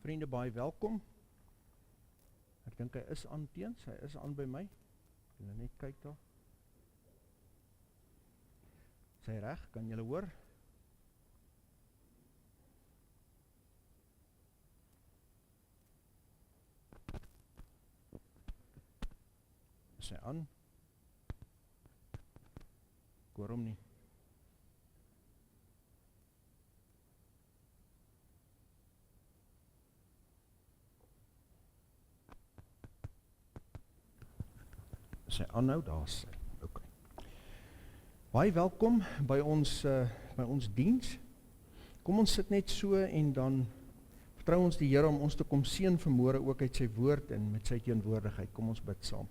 Vriende, baie welkom. Ek dink hy is aan teens, hy is aan by my. Julle net kyk daar. Is hy reg? Kan julle hoor? Is hy aan? Ek hoor hom nie. Is hy aan nou? Daar is hy. Okay. Baie welkom by ons diens. Kom ons sit net so en dan vertrou ons die Here om ons te kom seën vanmôre ook uit sy woord en met sy teenwoordigheid. Kom ons bid saam.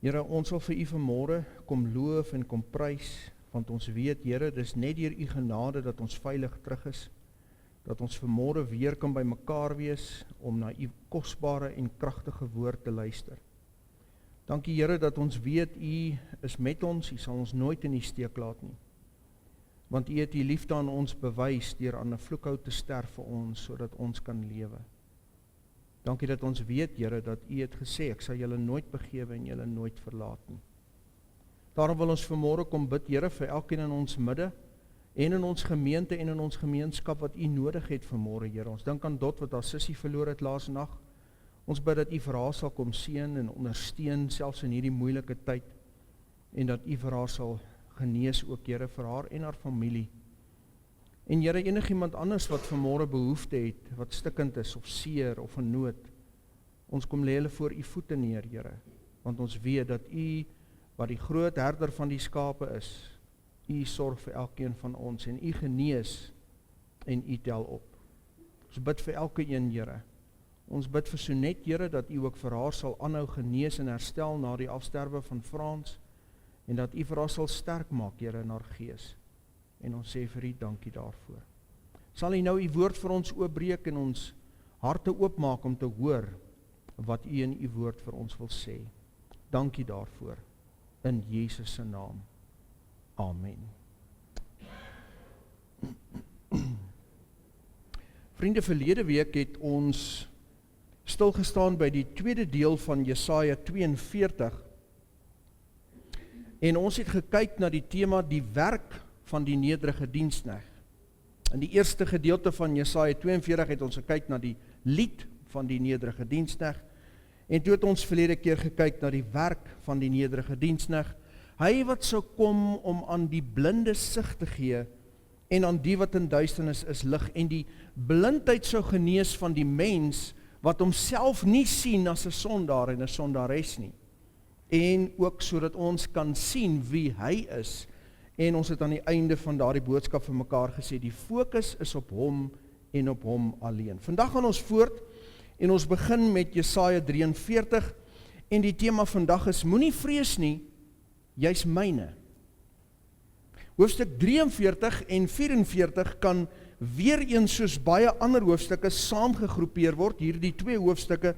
Here, ons sal vir u vanmôre kom loof en kom prys, want ons weet, Here, dis net deur u genade dat ons veilig terug is, dat ons vanmôre weer kan by mekaar wees om na u kosbare en kragtige woord te luister. Dankie Here dat ons weet u is met ons, u sal ons nooit in die steek laat nie. Want u het u liefde aan ons bewys deur aan 'n vloekhout te sterf vir ons sodat ons kan lewe. Dankie dat ons weet Here dat u het gesê ek sal julle nooit begewe en julle nooit verlaat nie. Daarom wil ons vanmôre kom bid Here vir elkeen in ons midde en in ons gemeente en in ons gemeenskap wat u nodig het vanmôre, Here. Ons dink aan Dot wat haar sussie verloor het laas nag. Ons bid dat u vir haar sal kom seën en ondersteun selfs in hierdie moeilike tyd en dat u vir haar sal genees ook, Here, vir haar en haar familie. En Here, enigiemand anders wat vanmôre behoefte het, wat stikkend is of seer of in nood, ons kom lê hulle voor u voete neer, Here, want ons weet dat u wat die groot herder van die skape is, u sorg vir elkeen van ons en u genees en u tel op. Ons bid vir elke een, Here. Ons bid vir Sonet, Here, dat u ook vir haar sal aanhou genees en herstel na die afsterwe van Frans en dat u vir haar sal sterk maak, Here, in haar gees. En ons sê vir u dankie daarvoor. Sal u nou u woord vir ons oopbreek en ons harte oopmaak om te hoor wat u in u woord vir ons wil sê. Dankie daarvoor. In Jesus se naam. Amen. Vriende, verlede week het ons stilgestaan by die tweede deel van Jesaja 42 en ons het gekyk na die tema die werk van die nederige diensknegt. In die eerste gedeelte van Jesaja 42 het ons gekyk na die lied van die nederige diensknegt en toe het ons verlede keer gekyk na die werk van die nederige diensknegt. Hy wat sou kom om aan die blinde sig te gee en aan die wat in duisternis is lig en die blindheid sou genees van die mens wat homself nie sien as 'n sondaar en 'n sondares nie. En ook sodat ons kan sien wie hy is. En ons het aan die einde van daardie boodskap vir mekaar gesê, die fokus is op hom en op hom alleen. Vandag gaan ons voort en ons begin met Jesaja 43 en die tema vandag is moenie vrees nie, jy's myne. Hoofstuk 43 en 44 kan weer eens soos baie ander hoofstukke saamgegroepeer word, hierdie twee hoofstukke,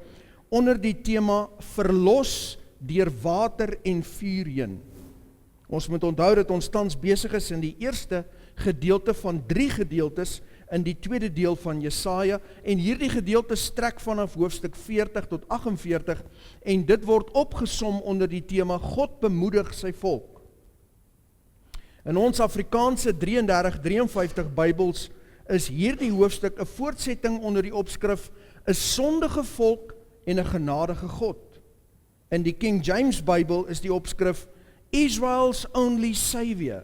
onder die tema verlos deur water en vuur heen. Ons moet onthou dat ons tans besig is in die eerste gedeelte van 3 gedeeltes in die tweede deel van Jesaja en hierdie gedeelte strek vanaf hoofstuk 40 tot 48 en dit word opgesom onder die tema God bemoedig sy volk. In ons Afrikaanse 33-53 Bybels is hierdie hoofstuk 'n voortsetting onder die opskrif 'n sondige volk en 'n genadige God. In die King James Bybel is die opskrif Israel's only Savior.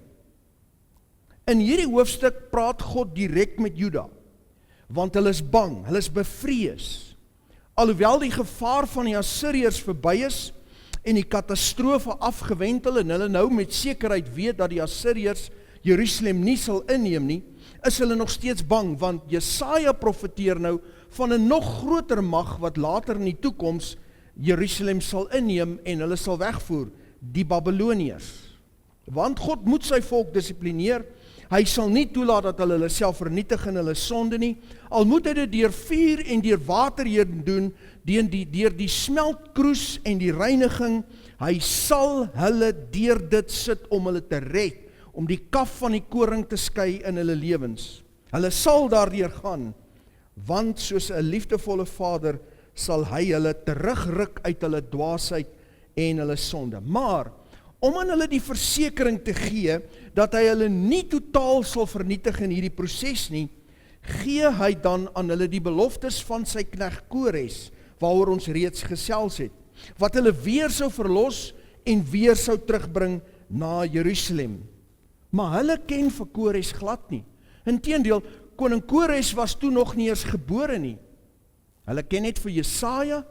In hierdie hoofstuk praat God direk met Juda, want hulle is bang, hulle is bevrees. Alhoewel die gevaar van die Assiriërs verby is en die katastrofe afgewentel en hulle nou met sekerheid weet dat die Assiriërs Jerusalem nie sal inneem nie, is hulle nog steeds bang, want Jesaja profeteer nou van 'n nog groter mag wat later in die toekoms Jerusalem sal inneem en hulle sal wegvoer, die Babyloniërs. Want God moet sy volk dissiplineer, hy sal nie toelaat dat hulle self vernietig in hulle sonde nie, al moet hy dit deur vuur en deur water heen doen, deur die smeltkroes en die reiniging, hy sal hulle deur dit sit om hulle te red, om die kaf van die koring te skei in hulle lewens. Hulle sal daardeur gaan, want soos 'n liefdevolle vader sal hy hulle terugruk uit hulle dwaasheid en hulle sonde. Maar, om aan hulle die versekering te gee, dat hy hulle nie totaal sal vernietig in hierdie proses nie, gee hy dan aan hulle die beloftes van sy knegt Kores, waaroor ons reeds gesels het, wat hulle weer sou verlos en weer sou terugbring na Jerusalem. Maar hulle ken vir Kores glad nie. Inteendeel, koning Kores was toe nog nie eens gebore nie. Hulle ken net vir Jesaja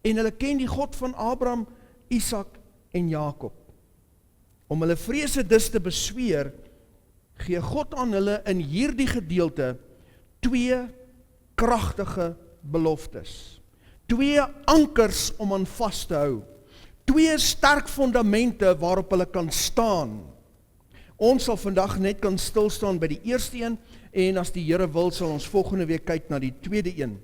en hulle ken die God van Abraham, Isak en Jakob. Om hulle vrese dus te besweer, gee God aan hulle in hierdie gedeelte 2 kragtige beloftes. 2 ankers om aan vas te hou. 2 sterk fondamente waarop hulle kan staan. Ons sal vandag net kan stilstaan by die eerste een, en as die Here wil, sal ons volgende week kyk na die tweede een.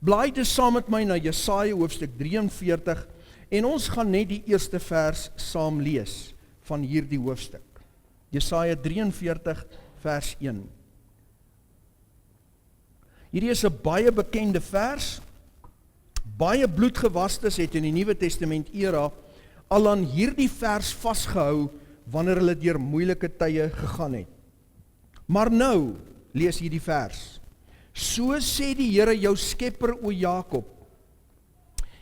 Blaai dus saam met my na Jesaja hoofstuk 43, en ons gaan net die eerste vers saam lees van hierdie hoofstuk. Jesaja 43 vers 1. Hierdie is 'n baie bekende vers. Baie bloedgewastes het in die Nuwe Testament era al aan hierdie vers vasgehou wanneer hulle deur moeilike tye gegaan het. Maar nou, lees hierdie vers. So sê die Here jou skepper, o Jakob,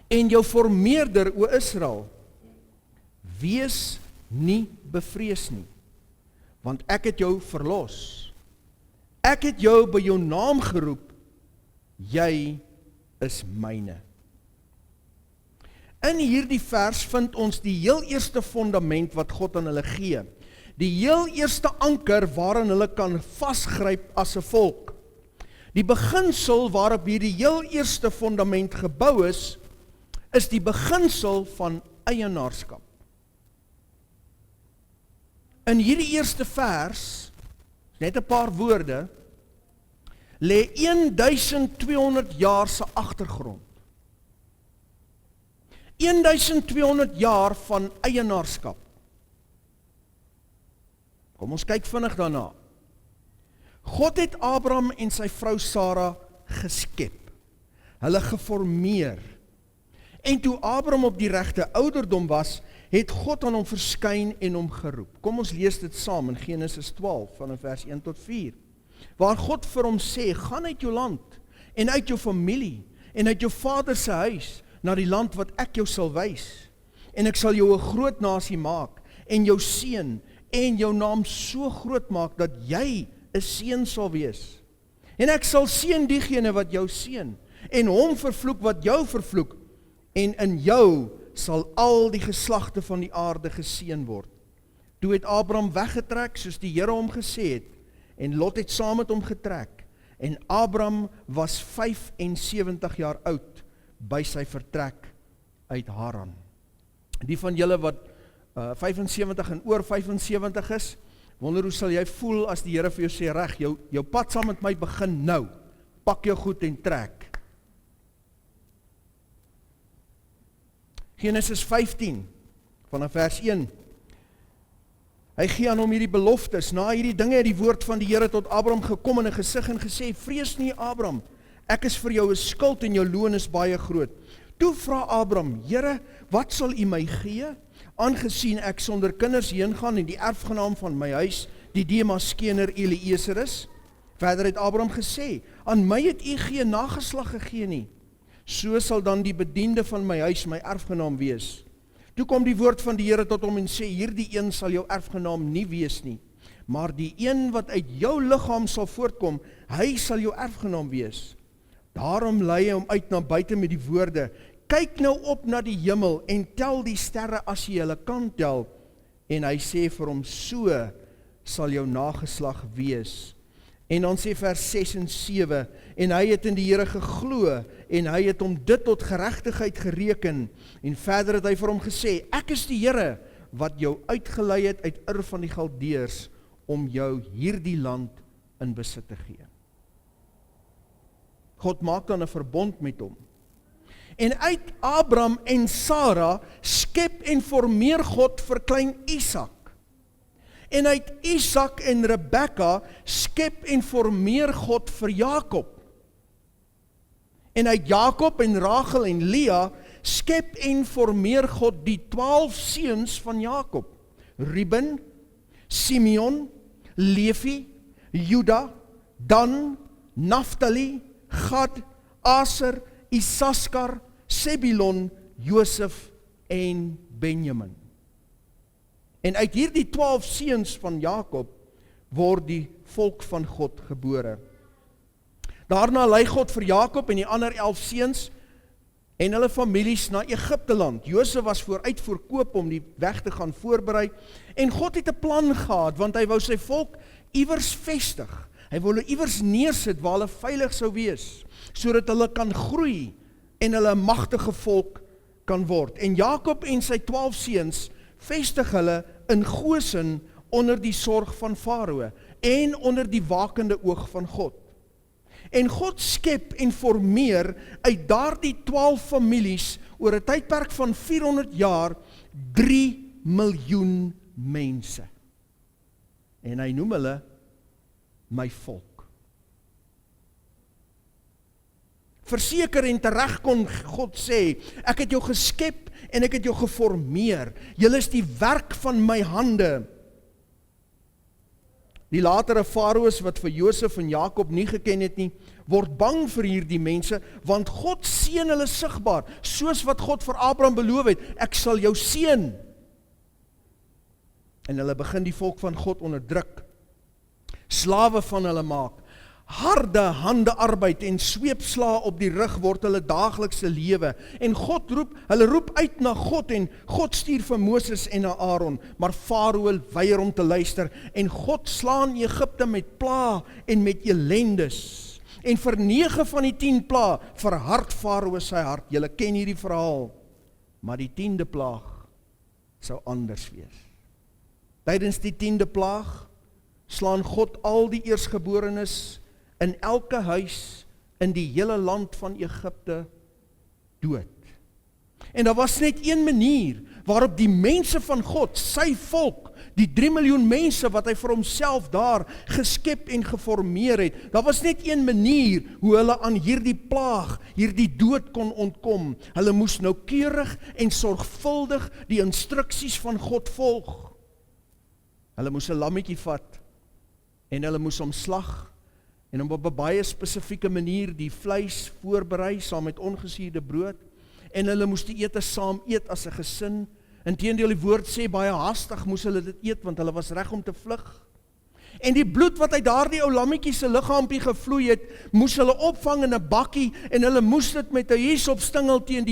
en jou vormeerder, o Israel, wees nie bevrees nie, want ek het jou verlos. Ek het jou by jou naam geroep, jy is myne. In hierdie vers vind ons die heel eerste fondament wat God aan hulle gee. Die heel eerste anker waarin hulle kan vasgryp as 'n volk. Die beginsel waarop hierdie heel eerste fondament gebou is die beginsel van eienaarskap. In hierdie eerste vers, net 'n paar woorde, lê 1200 jaar se agtergrond. 1200 jaar van eienaarskap. Kom ons kyk vinnig daarna. God het Abraham en sy vrou Sara geskep. Hulle geformeer. En toe Abraham op die regte ouderdom was, het God aan hom verskyn en hom geroep. Kom ons lees dit saam in Genesis 12 van vers 1 tot 4. Waar God vir hom sê, gaan uit jou land en uit jou familie en uit jou vader se huis na die land wat ek jou sal wys. En ek sal jou 'n groot nasie maak en jou seën en jou naam so groot maak dat jy 'n seën sal wees. En ek sal seën diegene wat jou seën en hom vervloek wat jou vervloek. En in jou sal al die geslagte van die aarde geseën word. Toe het Abraham weggetrek soos die Here hom gesê het, en Lot het saam met hom getrek. En Abraham was 75 jaar oud by sy vertrek uit Haran. Die van julle wat 75 en oor 75 is, wonder hoe sal jy voel as die Here vir jou sê, reg, jou pad saam met my begin nou. Pak jou goed en trek. Genesis 15, vanaf vers 1. Hy gee aan hom hierdie beloftes. Na hierdie dinge het die woord van die Here tot Abraham gekom in 'n gesig en gesê, vrees nie Abraham, ek is vir jou 'n skild en jou loon is baie groot. Toe vra Abraham, Here, wat sal u my gee? Aangesien ek sonder kinders heen gaan en die erfgenaam van my huis, die Demaskener Eliezer is. Verder het Abraham gesê, aan my het u geen nageslag gegee nie. So sal dan die bediende van my huis my erfgenaam wees. Toe kom die woord van die Here tot hom en sê, hierdie een sal jou erfgenaam nie wees nie, maar die een wat uit jou liggaam sal voortkom, hy sal jou erfgenaam wees. Daarom lei hy hom uit na buite met die woorde, kyk nou op na die hemel en tel die sterre as jy hulle kan tel. En hy sê vir hom, so sal jou nageslag wees. En dan sê vers 6 en 7, en hy het in die Here geglo, en hy het hom dit tot geregtigheid gereken, en verder het hy vir hom gesê, ek is die Here, wat jou uitgelei het uit Ur van die Galdeërs, om jou hierdie land in besit te gee. God maak dan 'n verbond met hom. En uit Abraham en Sara skep en formeer God vir klein Isak. En uit Isak en Rebekka skep en formeer God vir Jakob. En uit Jakob en Rachel en Lea skep en formeer God die 12 seuns van Jakob. Reuben, Simeon, Levi, Juda, Dan, Naphtali, Gad, Aser, Issachar, Zebulon, Josef en Benjamin. En uit hierdie 12 seuns van Jakob word die volk van God gebore. Daarna lei God vir Jakob en die ander 11 seuns en hulle families na Egipte land. Josef was vooruit verkoop om die weg te gaan voorberei en God het 'n plan gehad want hy wou sy volk iewers vestig. Hy wou hulle iewers neersit waar hulle veilig sou wees, sodat hulle kan groei en hulle 'n magtige volk kan word. En Jakob en sy 12 seuns vestig hulle in Goshen onder die sorg van Farao en onder die wakende oog van God. En God skep en formeer uit daardie 12 families oor 'n tydperk van 400 jaar 3 miljoen mense. En hy noem hulle my volk. Verseker en tereg kon God sê, ek het jou geskep en ek het jou geformeer. Julle is die werk van my hande. Die latere farao's wat vir Josef en Jakob nie geken het nie, word bang vir hierdie mense, want God seën hulle sigbaar, soos wat God vir Abraham beloof het, ek sal jou seën. En hulle begin die volk van God onderdruk, slawe van hulle maak, harde hande arbeid en sweepslae op die rug word hulle daaglikse lewe. En hulle roep uit na God en God stuur vir Moses en na Aaron, maar Farao weier om te luister en God slaan Egipte met pla en met elendes. En vir 9 van die 10 pla verhard Farao sy hart. Julle ken hierdie verhaal, maar die 10de plaag sou anders wees. Tydens die 10de plaag slaan God al die eersgeborenes in elke huis in die hele land van Egipte dood. En daar was net een manier waarop die mense van God, sy volk, die 3 miljoen mense wat hy vir homself daar geskep en geformeer het, daar was net een manier hoe hulle aan hierdie plaag, hierdie dood kon ontkom. Hulle moes noukeurig en sorgvuldig die instruksies van God volg. Hulle moes 'n lammetjie vat en hulle moes hom slag en op 'n baie spesifieke manier die vleis voorberei saam met ongesuurde brood en hulle moes die ete saam eet as 'n gesin. Inteendeel, die woord sê baie haastig moes hulle dit eet want hulle was reg om te vlug. En die bloed wat uit daardie ou lammetjie se liggaampie gevloei het, moes hulle opvang in 'n bakkie en hulle moes dit met 'n hiesopstingel teen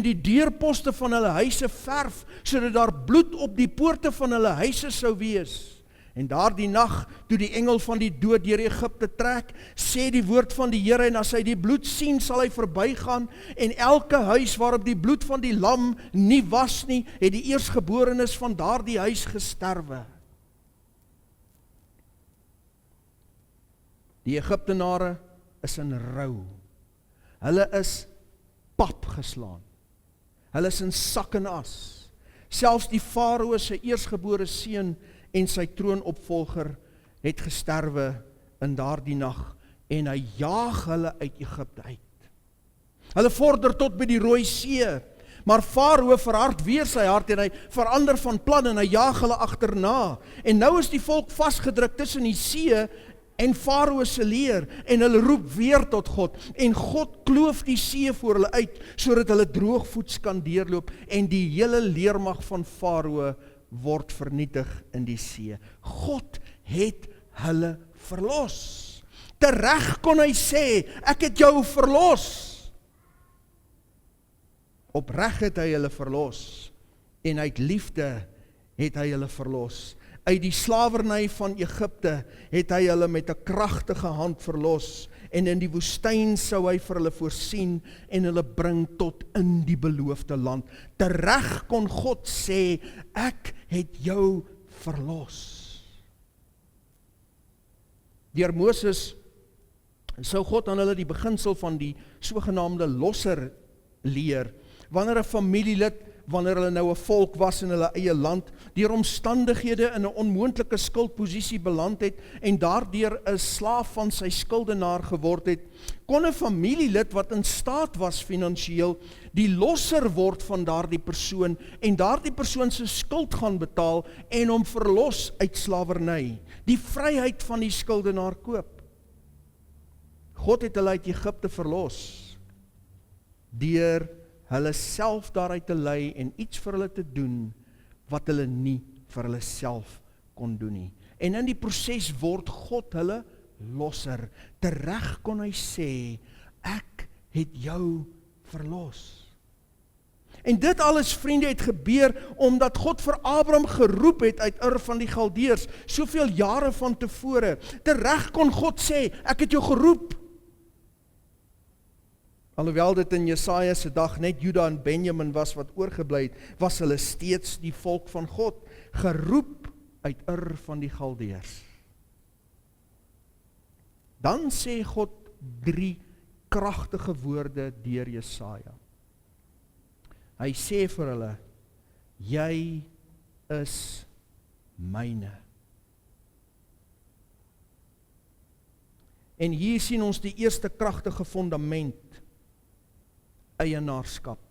die deurposte van hulle huise verf sodat daar bloed op die poorte van hulle huise sou wees. En daardie nag, toe die engel van die dood deur Egipte trek, sê die woord van die Here, en as hy die bloed sien, sal hy verbygaan, en elke huis waarop die bloed van die lam nie was nie, het die eersgeborenes van daardie huis gesterwe. Die Egiptenare is in rou. Hulle is pap geslaan. Hulle is in sak en as. Selfs die Farao se eersgebore seun en sy troonopvolger het gesterwe in daardie nag en hy jaag hulle uit Egipte uit. Hulle vorder tot by die Rooi See, maar Farao verhard weer sy hart en hy verander van plan en hy jaag hulle agterna. En nou is die volk vasgedruk tussen die see en Farao se leer en hulle roep weer tot God en God kloof die see voor hulle uit sodat hulle droogvoets kan deurloop en die hele leermag van Farao word vernietig in die see. God het hulle verlos. Tereg kon hy sê, ek het jou verlos. Opreg het hy hulle verlos en uit liefde het hy hulle verlos. Uit die slawerny van Egipte het hy hulle met 'n kragtige hand verlos en in die woestyn sou hy vir hulle voorsien en hulle bring tot in die beloofde land. Tereg kon God sê, ek het jou verlos. Deur Moses sou God aan hulle die beginsel van die sogenaamde losser leer. Wanneer 'n familielid wanneer hulle nou 'n volk was in hulle eie land, deur omstandighede in 'n onmoontlike skuldposisie beland het en daardeur 'n slaaf van sy skuldenaar geword het, kon 'n familielid wat in staat was finansiëel die losser word van daardie persoon en daardie persoon se skuld gaan betaal en hom verlos uit slawerny, die vryheid van die skuldenaar koop. God het hulle uit Egipte verlos deur hulle self daaruit te lei en iets vir hulle te doen wat hulle nie vir hulle self kon doen nie. En in die proses word God hulle losser. Tereg kon hy sê, ek het jou verlos. En dit alles, vriende, het gebeur omdat God vir Abraham geroep het uit Ur van die Galdeërs, soveel jare van tevore. Tereg kon God sê, ek het jou geroep. Alhoewel dit in Jesaja se dag net Juda en Benjamin was wat oorgebly het, was hulle steeds die volk van God, geroep uit Ur van die Galdeërs. Dan sê God 3 kragtige woorde deur Jesaja. Hy sê vir hulle, jy is myne. En hier sien ons die eerste kragtige fundament, eienaarskap.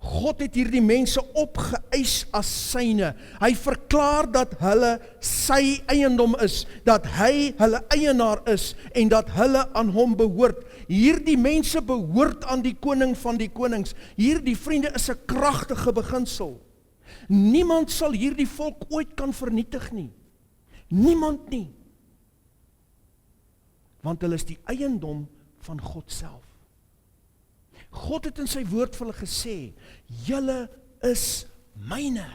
God het hierdie mense opgeëis as syne. Hy verklaar dat hulle sy eiendom is, dat hy hulle eienaar is en dat hulle aan hom behoort. Hierdie mense behoort aan die koning van die konings. Hierdie, vriende, is 'n kragtige beginsel. Niemand sal hierdie volk ooit kan vernietig nie. Niemand nie. Want hulle is die eiendom van God self. God het in sy woord vir hulle gesê, julle is myne.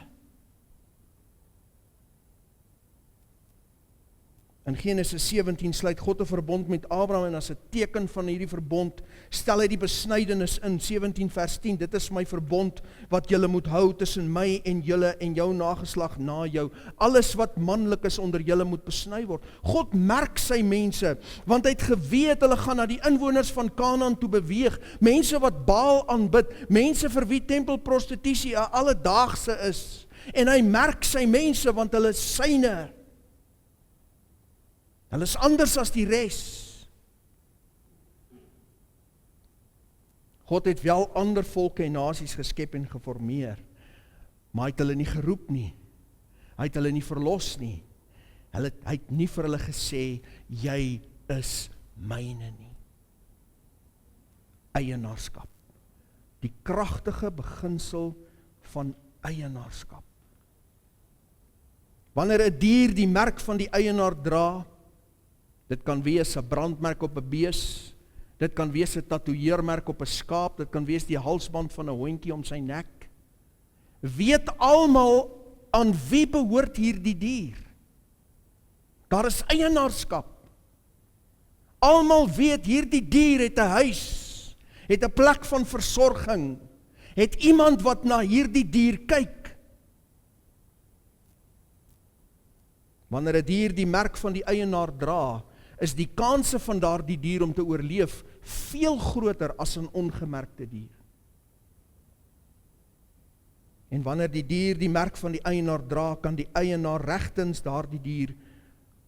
In Genesis 17 sluit God 'n verbond met Abraham en as 'n teken van hierdie verbond stel hy die besnydenis in 17 vers 10. Dit is my verbond wat julle moet hou tussen my en julle en jou nageslag na jou. Alles wat manlik is onder julle moet besny word. God merk sy mense, want hy het geweet hulle gaan na die inwoners van Kanaan toe beweeg. Mense wat Baal aanbid, mense vir wie tempelprostitusie 'n alledaagse is. En hy merk sy mense want hulle is syne. Hulle is anders as die res. God het wel ander volke en nasies geskep en geformeer, maar hy het hulle nie geroep nie. Hy het hulle nie verlos nie. Hy het nie vir hulle gesê, jy is myne nie. Eienaarskap. Die kragtige beginsel van eienaarskap. Wanneer 'n dier die merk van die eienaar dra, dit kan wees 'n brandmerk op 'n bees, dit kan wees 'n tatoeëermerk op 'n skaap, dit kan wees die halsband van 'n hondjie om sy nek. Weet almal aan wie behoort hierdie dier? Daar is eienaarskap. Almal weet hierdie dier het 'n huis, het 'n plek van versorging, het iemand wat na hierdie dier kyk. Wanneer 'n dier die merk van die eienaar dra, is die kanse van daardie dier om te oorleef veel groter as 'n ongemerkte dier. En wanneer die dier die merk van die eienaar dra, kan die eienaar regtens daardie dier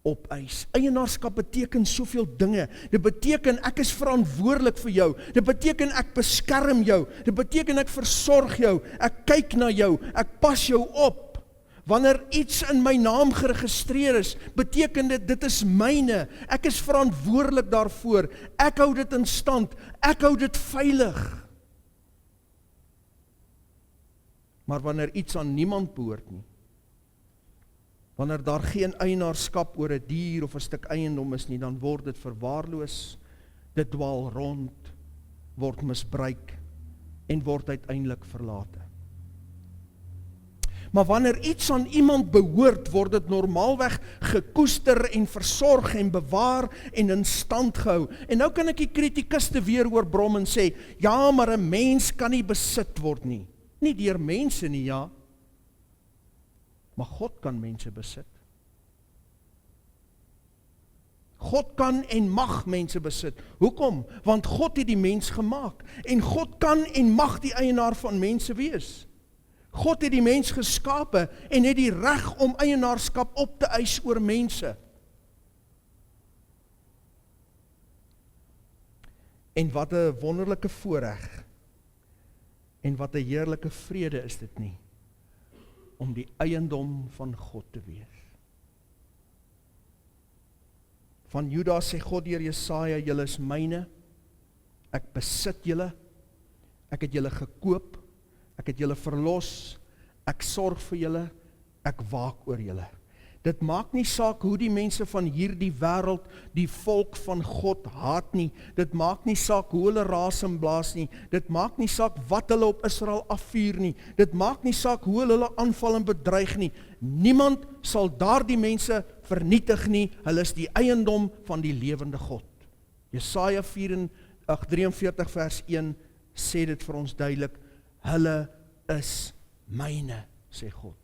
opeis. Eienaarskap beteken soveel dinge. Dit beteken ek is verantwoordelik vir jou. Dit beteken ek beskerm jou. Dit beteken ek versorg jou. Ek kyk na jou. Ek pas jou op. Wanneer iets in my naam geregistreer is, beteken dit is myne. Ek is verantwoordelik daarvoor. Ek hou dit in stand. Ek hou dit veilig. Maar wanneer iets aan niemand behoort nie, wanneer daar geen eienaarskap oor 'n dier of 'n stuk eiendom is nie, dan word dit verwaarloos, dit dwaal rond, word misbruik en word uiteindelik verlate. Maar wanneer iets aan iemand behoort, word dit normaalweg gekoester en versorg en bewaar en in stand gehou. En nou kan ek die kritikuste weer oorbrom en sê, ja, maar 'n mens kan nie besit word nie. Nie deur mense nie, ja. Maar God kan mense besit. God kan en mag mense besit. Hoekom? Want God het die mens gemaak. En God kan en mag die eienaar van mense wees. God het die mens geskape en het die reg om eienaarskap op te eis oor mense. En wat 'n wonderlike voorreg en wat 'n heerlike vrede is dit nie, om die eiendom van God te wees. Van Juda sê God deur Jesaja, julle is myne, ek besit julle, ek het julle gekoop, ek het julle verlos, ek sorg vir julle, ek waak oor julle. Dit maak nie saak hoe die mense van hierdie wêreld die volk van God haat nie. Dit maak nie saak hoe hulle rasem blaas nie. Dit maak nie saak wat hulle op Israel afvuur nie. Dit maak nie saak hoe hulle aanval en bedreig nie. Niemand sal daardie mense vernietig nie. Hulle is die eiendom van die lewende God. Jesaja 43 vers 1 sê dit vir ons duidelik. Hulle is myne, sê God.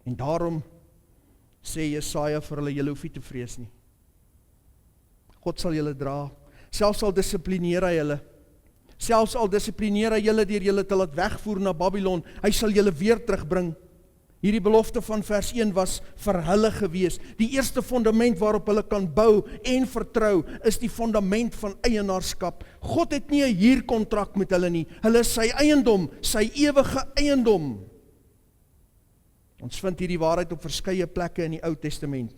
En daarom sê Jesaja vir hulle, julle hoef nie te vrees nie. God sal julle dra, selfs al dissiplineer hy julle, selfs al dissiplineer hy julle deur julle te laat wegvoer na Babylon, hy sal julle weer terugbring. Hierdie belofte van vers 1 was vir hulle gewees. Die eerste fondament waarop hulle kan bou en vertrou, is die fondament van eienaarskap. God het nie 'n huurkontrak met hulle nie, hulle is sy eiendom, sy ewige eiendom. Ons vind hierdie waarheid op verskeie plekke in die Ou Testament.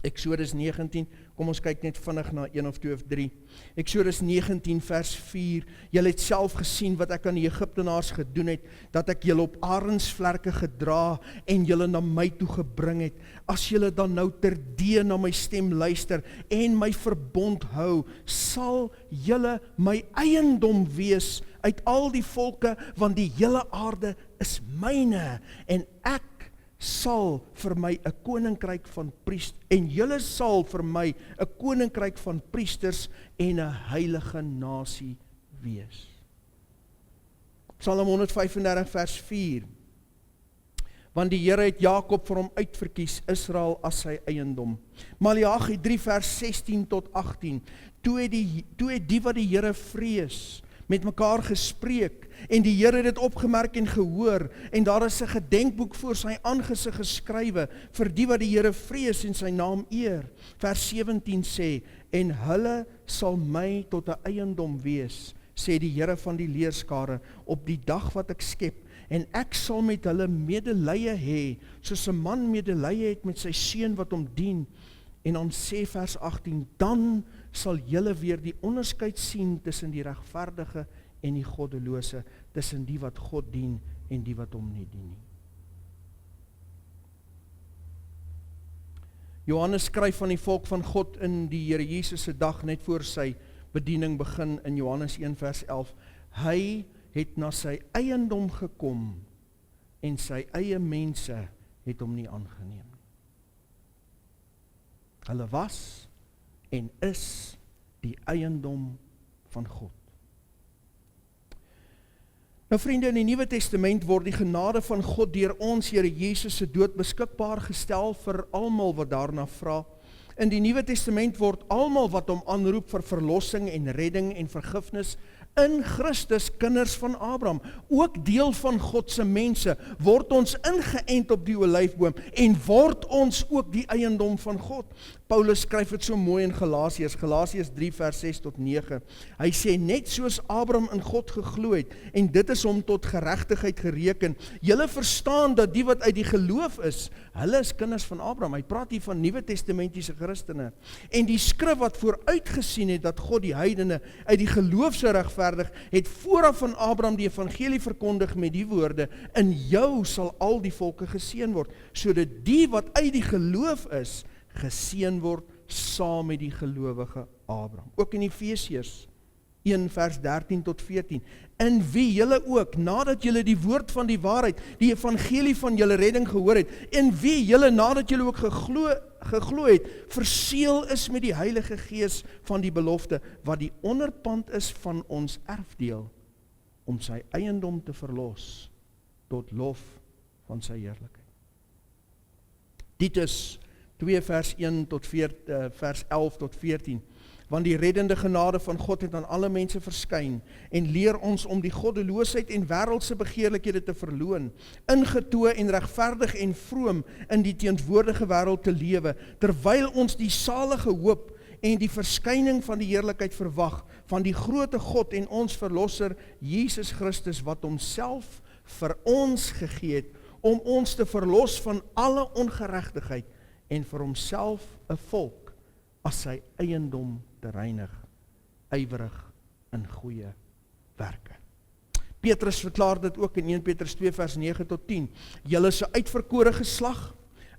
Eksodus 19, kom ons kyk net vinnig na 1 of 2 of 3. Eksodus 19 vers 4, julle het self gesien wat ek aan die Egiptenaars gedoen het, dat ek julle op arensvlerke gedra en julle na my toe gebring het. As julle dan nou terdee na my stem luister en my verbond hou, sal julle my eiendom wees uit al die volke, want die hele aarde is myne en ek sal vir my 'n koninkryk van priesters, en julle sal vir my 'n koninkryk van priesters en 'n heilige nasie wees. Psalm 135 vers 4. Want die Here het Jakob vir hom uitverkies, Israel as sy eiendom. Maleagi 3 vers 16 tot 18. Toe het die wat die Here vrees met mekaar gespreek, en die Here het dit opgemerk en gehoor, en daar is 'n gedenkboek voor sy aangesig geskrywe, vir die wat die Here vrees en sy naam eer. Vers 17 sê, en hulle sal my tot 'n eiendom wees, sê die Here van die leerskare, op die dag wat ek skep, en ek sal met hulle medelee hê, soos 'n man medelee het met sy seun wat hom dien. En dan sê vers 18, dan sal julle weer die onderskeid sien tussen die regverdige en die goddelose, tussen die wat God dien en die wat hom nie dien nie. Johannes skryf van die volk van God in die Here Jesus se dag net voor sy bediening begin in Johannes 1 vers 11. Hy het na sy eiendom gekom en sy eie mense het hom nie aangeneem. Hulle was en is die eiendom van God. Nou vriende, in die Nuwe Testament word die genade van God deur ons Here Jesus se dood beskikbaar gestel vir almal wat daarna vra. In die Nuwe Testament word almal wat hom aanroep vir verlossing en redding en vergifnis in Christus kinders van Abraham, ook deel van God se mense, word ons ingeënt op die olyfboom en word ons ook die eiendom van God. Paulus skryf dit so mooi in Galasiërs 3 vers 6 tot 9. Hy sê, net soos Abraham in God geglo het, en dit is hom tot geregtigheid gereken. Julle verstaan dat die wat uit die geloof is, hulle is kinders van Abraham. Hy praat hier van Nuwe Testamentiese Christene. En die skrif wat vooruitgesien het dat God die heidene uit die geloof sou regverdig, het vooraf van Abraham die evangelie verkondig met die woorde, in jou sal al die volke geseën word, sodat die wat uit die geloof is, geseën word saam met die gelowige Abraham. Ook in Efesiërs 1 vers 13 tot 14. In wie julle ook, nadat julle die woord van die waarheid, die evangelie van julle redding gehoor het, in wie julle nadat julle ook geglo het, verseël is met die Heilige Gees van die belofte, wat die onderpand is van ons erfdeel, om sy eiendom te verlos, tot lof van sy heerlikheid. Titus 2 vers 1 tot 4, vers 11 tot 14. Want die reddende genade van God het aan alle mense verskyn en leer ons om die goddeloosheid en wêreldse begeerlikhede te verloon, ingetoe en regverdig en vroom in die teenwoordige wêreld te lewe, terwyl ons die salige hoop en die verskyning van die heerlikheid verwag, van die groote God en ons verlosser, Jesus Christus, wat homself vir ons gegee het, om ons te verlos van alle ongeregtigheid en vir homself 'n volk as sy eiendom te reinig, ywerig in goeie werke. Petrus verklaar dit ook in 1 Petrus 2 vers 9 tot 10. Julle is 'n uitverkore geslag,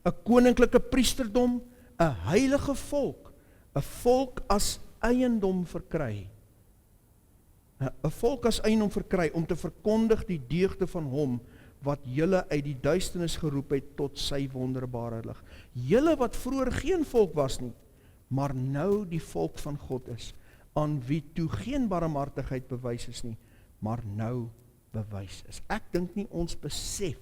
'n koninklike priesterdom, 'n heilige volk, 'n volk as eiendom verkry. 'n volk as eiendom verkry om te verkondig die deugde van hom wat julle uit die duisternis geroep het tot sy wonderbare lig. Julle wat vroeër geen volk was nie, maar nou die volk van God is, aan wie toe geen barmhartigheid bewys is nie, maar nou bewys is. Ek dink nie ons besef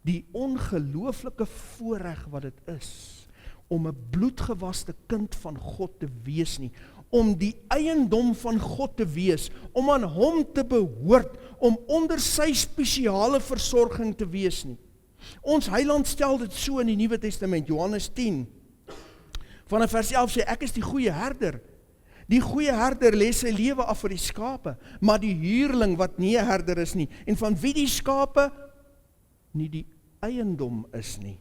die ongelooflike voorreg wat dit is om 'n bloedgewaste kind van God te wees nie, om die eiendom van God te wees, om aan hom te behoort, om onder sy spesiale versorging te wees nie. Ons Heiland stel dit so in die Nuwe Testament, Johannes 10, vanaf vers 11 sê, ek is die goeie herder. Die goeie herder lê sy lewe af vir die skape, maar die huurling wat nie 'n herder is nie, en van wie die skape nie die eiendom is nie,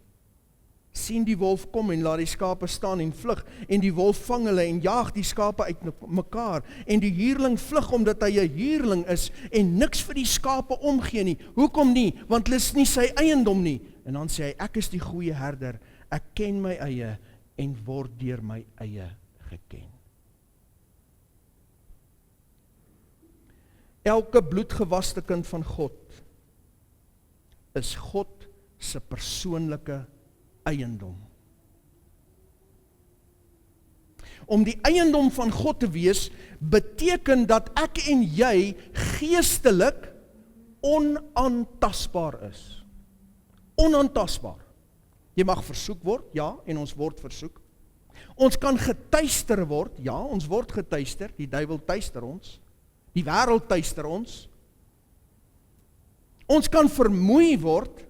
sien die wolf kom en laat die skape staan en vlug, en die wolf vang hulle en jaag die skape uit mekaar, en die huurling vlug omdat hy 'n huurling is, en niks vir die skape omgee nie. Hoekom nie? Want hulle is nie sy eiendom nie. En dan sê hy, ek is die goeie herder, ek ken my eie, en word deur my eie geken. Elke bloedgewaste kind van God is God se persoonlike eiendom. Om die eiendom van God te wees, beteken dat ek en jy geestelik onaantastbaar is. Onaantastbaar. Jy mag versoek word, ja, en ons word versoek. Ons kan getuister word, ja, ons word getuister, die duiwel tuister ons, die wêreld tuister ons. Ons kan vermoei word,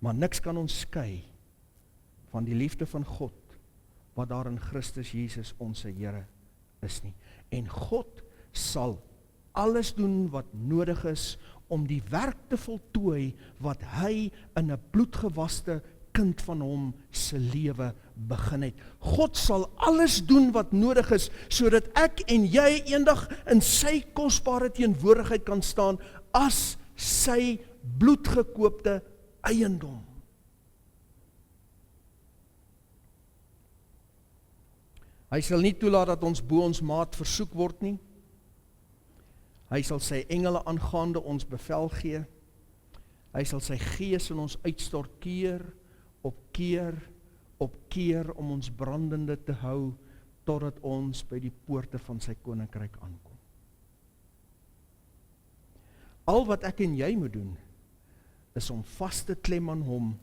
maar niks kan ons skei van die liefde van God, wat daar in Christus Jesus ons Here is nie. En God sal alles doen wat nodig is, om die werk te voltooi, wat hy in 'n bloedgewaste kind van hom se lewe begin het. God sal alles doen wat nodig is, sodat ek en jy eendag in sy kosbare teenwoordigheid kan staan, as sy bloedgekoopte eiendom. Hy sal nie toelaat dat ons bo ons maat versoek word nie. Hy sal sy engele aangaande ons bevel gee. Hy sal sy gees in ons uitstort keer op keer om ons brandende te hou, totdat ons by die poorte van sy koninkryk aankom. Al wat ek en jy moet doen, is om vas te klem aan hom,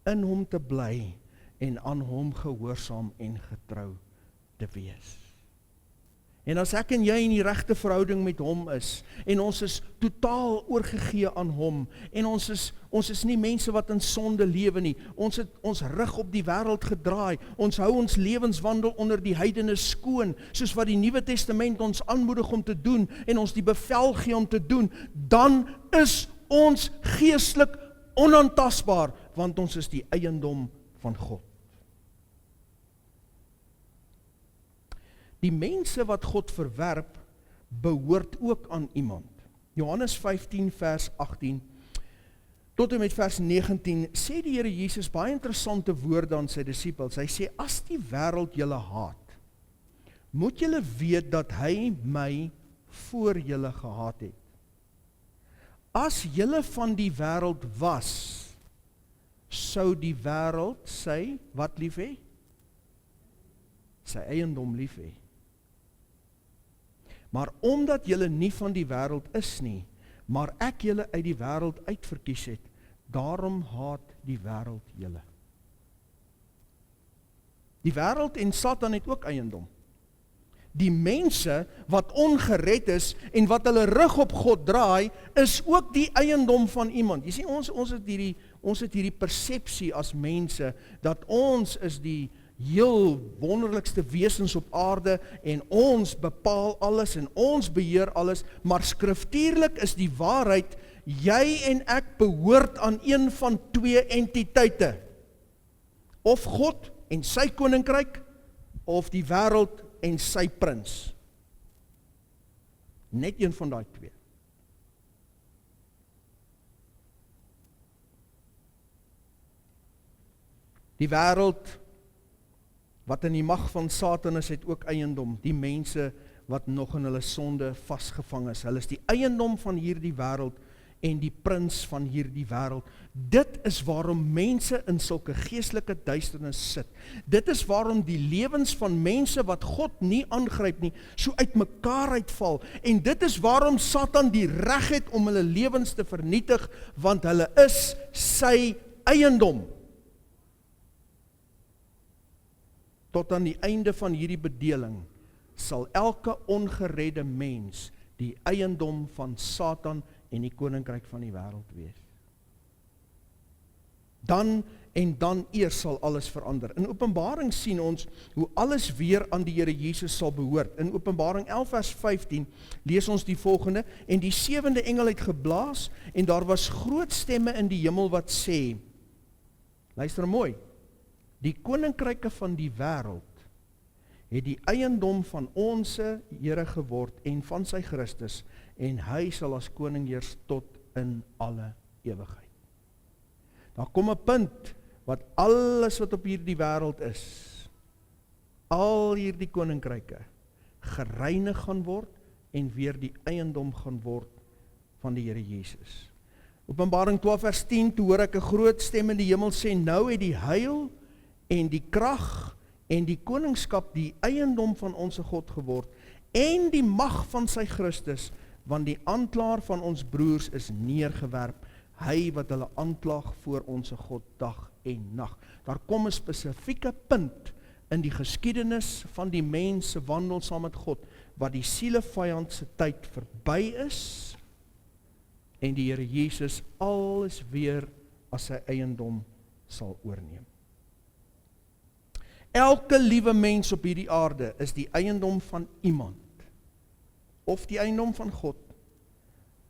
in hom te bly, en aan hom gehoorsaam en getrou te wees. En as ek en jy in die regte verhouding met hom is, en ons is totaal oorgegee aan hom, en ons is nie mense wat in sonde lewe nie, ons het ons rug op die wêreld gedraai, ons hou ons lewenswandel onder die heidene skoon, soos wat die Nuwe Testament ons aanmoedig om te doen, en ons die bevel gee om te doen, dan is ons geestelik onaantastbaar, want ons is die eiendom van God. Die mense wat God verwerp, behoort ook aan iemand. Johannes 15 vers 18 tot en met vers 19 sê die Here Jesus baie interessante woorde aan sy disippels. Hy sê, as die wêreld julle haat, moet julle weet dat hy my voor julle gehaat het. As julle van die wêreld was, sou die wêreld sy, wat lief hê? Sy eiendom lief hê. Maar omdat julle nie van die wêreld is nie, maar ek julle uit die wêreld uitverkies het, daarom haat die wêreld julle. Die wêreld en Satan het ook eiendom. Die mense wat ongered is en wat hulle rug op God draai, is ook die eiendom van iemand. Jy sien, ons het hierdie persepsie as mense, dat ons is die heel wonderlikste wesens op aarde, en ons bepaal alles, en ons beheer alles, maar skriftuurlik is die waarheid, jy en ek behoort aan een van twee entiteite. Of God en sy koninkryk, of die wêreld en sy prins. Net een van daai twee. Die wêreld wat in die mag van Satan is, het ook eiendom. Die mense wat nog in hulle sonde vasgevang is. Hulle is die eiendom van hierdie wêreld en die prins van hierdie wêreld. Dit is waarom mense in sulke geestelike duisternis sit. Dit is waarom die lewens van mense wat God nie aangryp nie, so uitmekaar uitval. En dit is waarom Satan die reg het om hulle lewens te vernietig, want hulle is sy eiendom. Tot aan die einde van hierdie bedeling sal elke ongeredde mens die eiendom van Satan en die koninkryk van die wêreld wees. Dan en dan eers sal alles verander. In Openbaring sien ons hoe alles weer aan die Here Jesus sal behoort. In Openbaring 11 vers 15 lees ons die volgende: en die 7de engel het geblaas, en daar was groot stemme in die hemel wat sê, luister mooi, die koninkryke van die wêreld het die eiendom van ons Here geword en van sy Christus, en hy sal as koning heers tot in alle ewigheid. Daar kom 'n punt wat alles wat op hierdie wêreld is, al hierdie koninkryke, gereinig gaan word en weer die eiendom gaan word van die Here Jesus. Openbaring 12 vers 10, toe hoor ek 'n groot stem in die hemel sê, nou het die heil en die krag en die koningskap die eiendom van ons God geword, en die mag van sy Christus, want die aanklaer van ons broers is neergewerp, hy wat hulle aanklag voor ons God dag en nag. Daar kom 'n spesifieke punt in die geskiedenis van die mens se wandel saam met God, wat die sielevyand se tyd verby is, en die Here Jesus alles weer as sy eiendom sal oorneem. Elke liewe mens op hierdie aarde is die eiendom van iemand, of die eiendom van God,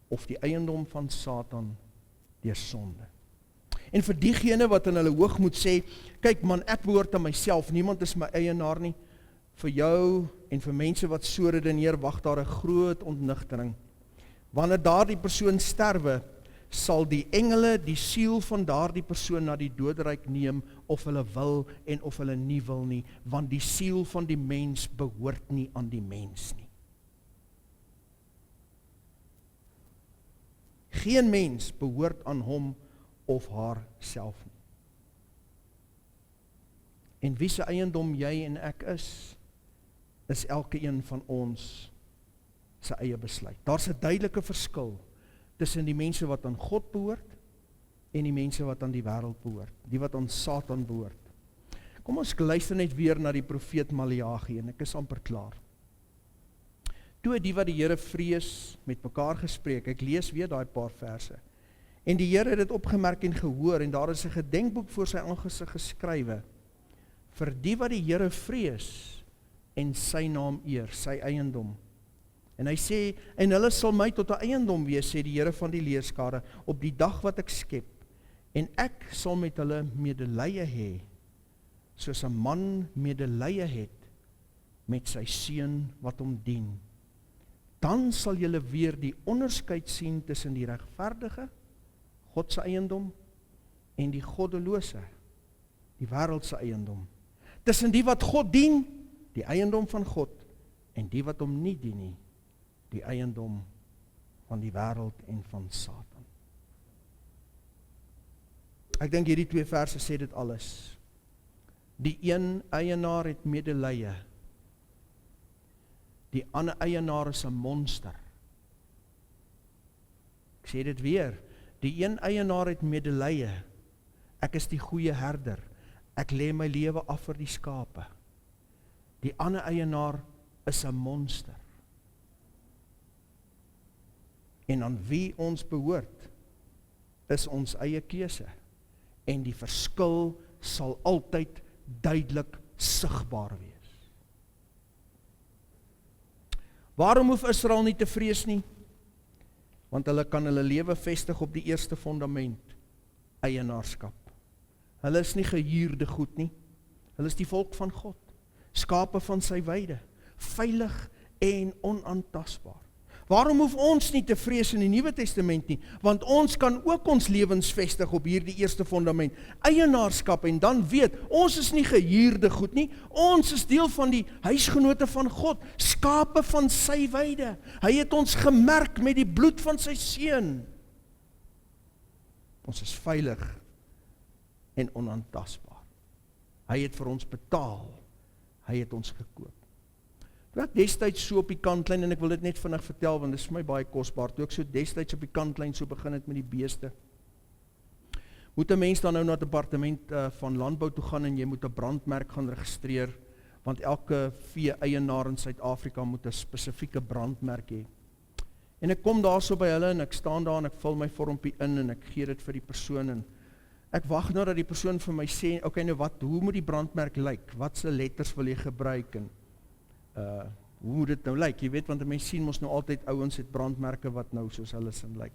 of die eiendom van Satan deur sonde. En vir diegene wat in hulle hoogmoed sê, kyk man, ek behoort aan myself, niemand is my eienaar nie, vir jou en vir mense wat so redeneer, wag daar 'n groot ontnigtering. Wanneer daardie persoon sterwe, sal die engele die siel van daardie persoon na die doderyk neem, of hulle wil en of hulle nie wil nie, want die siel van die mens behoort nie aan die mens nie. Geen mens behoort aan hom of haar self nie. En wie se eiendom jy en ek is elke een van ons se eie besluit. Daar's 'n duidelike verskil tussen die mense wat aan God behoort en die mense wat aan die wêreld behoort, die wat aan Satan behoort. Kom ons luister net weer na die profeet Maleagi, en ek is amper klaar. Toe het die wat die Here vrees met mekaar gespreek, ek lees weer daai paar verse, en die Here het dit opgemerk en gehoor, en daar is 'n gedenkboek voor sy aangesig geskrywe, vir die wat die Here vrees en sy naam eer, sy eiendom. En hy sê, en hulle sal my tot 'n eiendom wees, sê die Here van die leerskare, op die dag wat ek skep, en ek sal met hulle medelee hê, soos 'n man medelee het met sy seun wat hom dien. Dan sal julle weer die onderskeid sien tussen die regverdige, God se eiendom, en die goddelose, die wêreld se eiendom. Tussen die wat God dien, die eiendom van God, en die wat hom nie dien nie, die eiendom van die wêreld en van Satan. Ek dink hierdie twee verse sê dit alles. Die een eienaar het medelee, die ander eienaar is 'n monster. Ek sê dit weer, die een eienaar het medelee, ek is die goeie herder, Ek lê my lewe af vir die skape. Die ander eienaar is 'n monster. En aan wie ons behoort, is ons eie keuse. En die verskil sal altyd duidelik sigbaar wees. Waarom hoef Israel nie te vrees nie? Want hulle kan hulle lewe vestig op die eerste fundament, eienaarskap. Hulle is nie gehuurde goed nie. Hulle is die volk van God, skape van sy weide, veilig en onaantastbaar. Waarom hoef ons nie te vrees in die Nuwe Testament nie? Want ons kan ook ons lewens vestig op hierdie eerste fundament, eienaarskap, en dan weet, ons is nie gehuurde goed nie, ons is deel van die huisgenote van God, skape van sy weide. Hy het ons gemerk met die bloed van sy seun. Ons is veilig en onaantastbaar. Hy het vir ons betaal, hy het ons gekoop. Toe ek destyds so op die kantlyn, en ek wil dit net vinnig vertel, want dit is vir my baie kosbaar, toe ek so destyds op die kantlyn so begin het met die beeste, moet 'n mens dan nou na die departement van landbou toe gaan, en jy moet 'n brandmerk gaan registreer, want elke vee-eienaar in Suid-Afrika moet 'n spesifieke brandmerk hê. En ek kom daar so by hulle, en ek staan daar, en ek vul my vormpie in, en ek gee dit vir die persoon, en ek wag nou dat die persoon vir my sê, okay, nou hoe moet die brandmerk lyk? Watse letters wil jy gebruik? En hoe moet dit nou lyk? Jy weet, want 'n mens sien mos nou altyd ouens het brandmerke wat nou soos hulle sin lyk.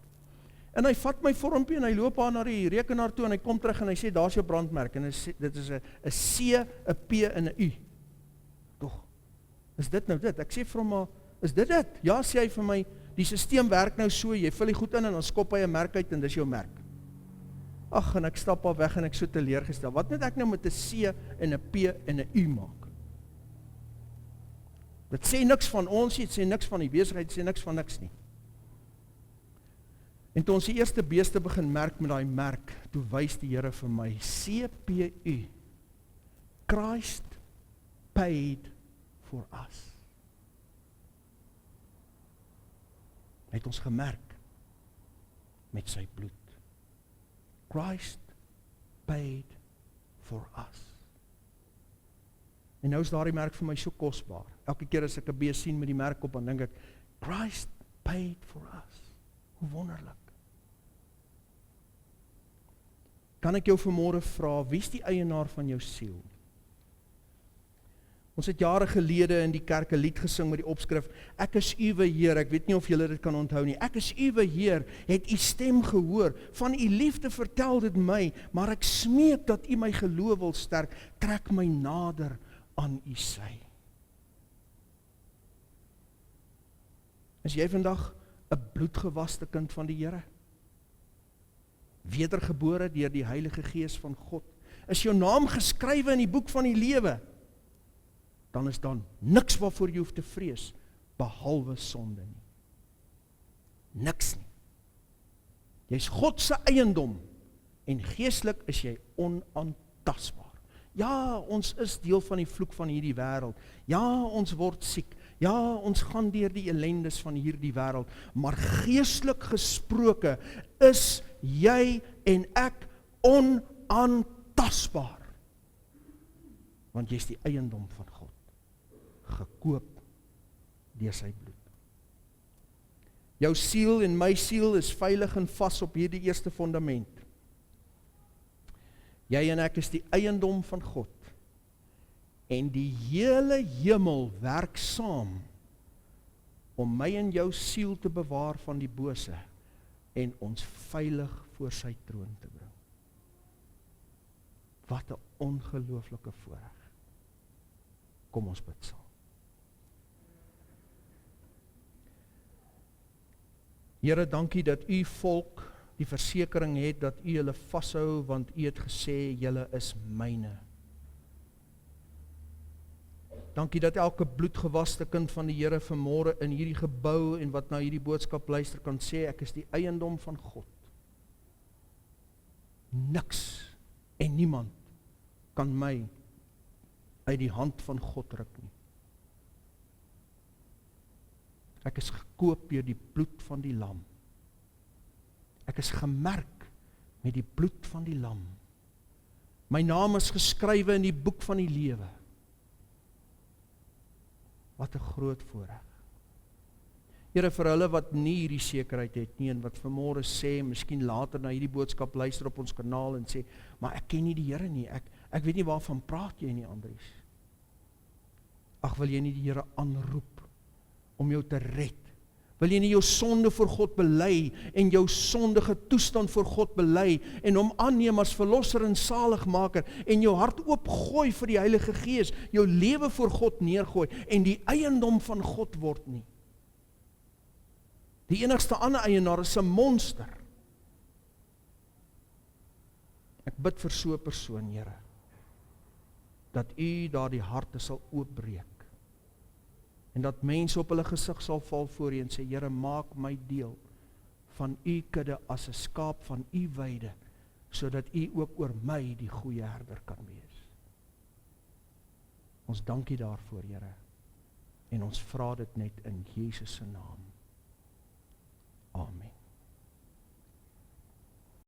En hy vat my vormpie en hy loop aan na die rekenaar toe en hy kom terug en hy sê, daar's jou brandmerk. En dit is 'n C, 'n P en 'n U. Tog, is dit nou dit? Ek sê vir hom, maar is dit dit? Ja, sê hy vir my, die stelsel werk nou so, jy vul die goed in en dan skop hy 'n merk uit en dis jou merk. Ag, en ek stap al weg en ek so teleurgestel. Wat moet ek nou met 'n C en 'n P en 'n U maak? Dit sê niks van ons nie, dit sê niks van die besigheid, dit sê niks van niks nie. En toe ons die eerste beeste begin merk met daai merk, toe wys die Here vir my, CPU, Christ paid for us. Hy het ons gemerk met sy bloed. Christ paid for us. En nou is daardie merk vir my so kosbaar. Elke keer as ek 'n bees sien met die merk op, dan dink ek, Christ paid for us. Hoe wonderlik. Kan ek jou vanmôre vra, wie is die eienaar van jou siel? Ons het jare gelede in die kerk 'n lied gesing met die opskrif, ek is uwe Heer, ek weet nie of julle dit kan onthou nie, ek is uwe Heer, het u stem gehoor, van u liefde vertel dit my, maar ek smeek dat u my geloof wil sterk, trek my nader aan u sy. Is jy vandag 'n bloedgewaste kind van die Here? Wedergebore deur die Heilige Gees van God? Is jou naam geskrywe in die boek van die lewe? Dan is dan niks waarvoor jy hoef te vrees, behalwe sonde nie. Niks nie. Jy's God se eiendom, en geestelik is jy onaantastbaar. Ja, ons is deel van die vloek van hierdie wêreld. Ja, ons word siek. Ja, ons gaan deur die ellendes van hierdie wêreld, maar geestelik gesproke is jy en ek onaantastbaar. Want jy is die eiendom van God, gekoop deur sy bloed. Jou siel en my siel is veilig en vas op hierdie eerste fundament. Jy en ek is die eiendom van God, en die hele hemel werk saam om my en jou siel te bewaar van die bose en ons veilig voor sy troon te bring. Wat 'n ongelooflike voorreg. Kom ons bid saam. Here, dankie dat u volk die versekering het dat u hulle vashou, want u het gesê, julle is myne. Dankie dat elke bloedgewaste kind van die Here vanmôre in hierdie gebou en wat na hierdie boodskap luister kan sê, ek is die eiendom van God. Niks en niemand kan my uit die hand van God ruk nie. Ek is gekoop deur die bloed van die lam. Ek is gemerk met die bloed van die lam. My naam is geskrywe in die boek van die lewe. Wat 'n groot voorreg. Here, vir hulle wat nie hierdie sekerheid het nie, en wat vanmôre sê, miskien later na hierdie boodskap luister op ons kanaal en sê, maar ek ken nie die Here nie, ek weet nie waarvan praat jy nie, Andries. Ag, wil jy nie die Here aanroep om jou te red? Wil jy nie jou sonde voor God bely en jou sondige toestand voor God bely en hom aanneem as verlosser en saligmaker en jou hart oopgooi vir die Heilige Gees, jou lewe voor God neergooi en die eiendom van God word nie? Die enigste ander eienaar is 'n monster. Ek bid vir so 'n persoon, Here, dat U daardie harte sal oopbreek en dat mense op hulle gesig sal val voor U en sê, Here, maak my deel van U kudde as 'n skaap van U weide, sodat U ook oor my die goeie herder kan wees. Ons dank U daarvoor, Here, en ons vra dit net in Jesus se naam. Amen.